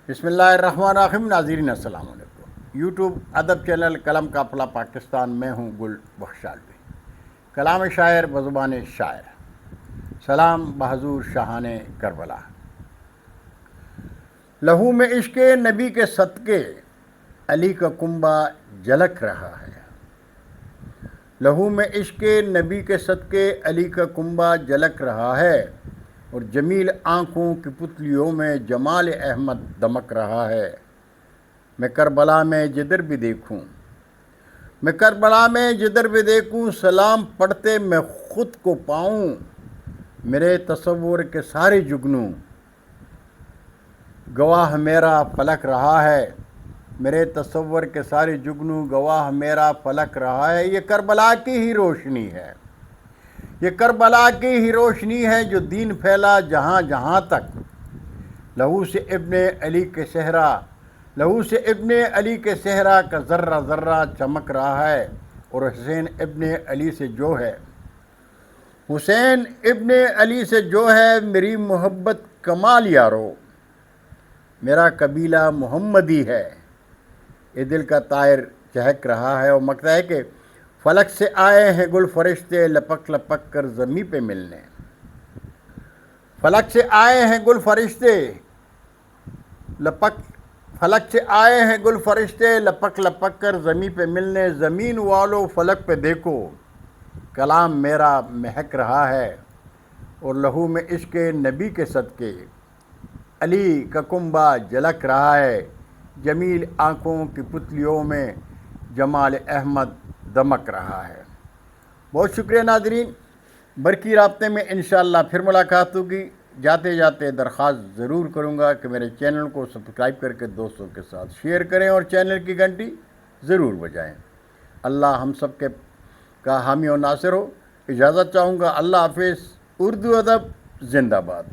بسم اللہ الرحمن الرحیم. ناظرین السلام علیکم. یوٹیوب ادب چینل قلم کا پھلا پاکستان میں ہوں گل بخشالوی. کلام شاعر بزبان شاعر. سلام بحضور شاہان کربلا. لہو میں عشق نبی کے صدقے علی کا کنبہ جھلک رہا ہے. لہو میں عشق نبی کے صدقے علی کا کنبہ جھلک رہا ہے، اور جمیل آنکھوں کی پتلیوں میں جمال احمد دمک رہا ہے. میں کربلا میں جدھر بھی دیکھوں سلام پڑھتے میں خود کو پاؤں. میرے تصور کے سارے جگنوں گواہ میرا فلک رہا ہے. میرے تصور کے سارے جگنوں گواہ میرا فلک رہا ہے. یہ کربلا کی ہی روشنی ہے، یہ کربلا کی ہی روشنی ہے جو دین پھیلا جہاں جہاں تک. لہو سے ابن علی کے صحرا کا ذرہ ذرہ چمک رہا ہے، اور حسین ابن علی سے جو ہے میری محبت کمال یارو. میرا قبیلہ محمدی ہے. یہ دل کا طائر چہک رہا ہے، اور مکتا ہے کہ فلک سے آئے ہیں گل فرشتے لپک لپک کر زمیں پہ ملنے. فلک سے آئے ہیں گل فرشتے لپک لپک کر زمیں پہ ملنے. زمین والو فلک پہ دیکھو کلام میرا مہک رہا ہے، اور لہو میں عشق نبی کے صدقے علی کا کنبہ جھلک رہا ہے. جمیل آنکھوں کی پتلیوں میں جمال احمد دمک رہا ہے. بہت شکریہ ناظرین. برقی رابطے میں انشاءاللہ پھر ملاقات ہوگی. جاتے جاتے درخواست ضرور کروں گا کہ میرے چینل کو سبسکرائب کر کے دوستوں کے ساتھ شیئر کریں اور چینل کی گھنٹی ضرور بجائیں. اللہ ہم سب کے کا حامی و ناصر ہو. اجازت چاہوں گا. اللہ حافظ. اردو ادب زندہ باد.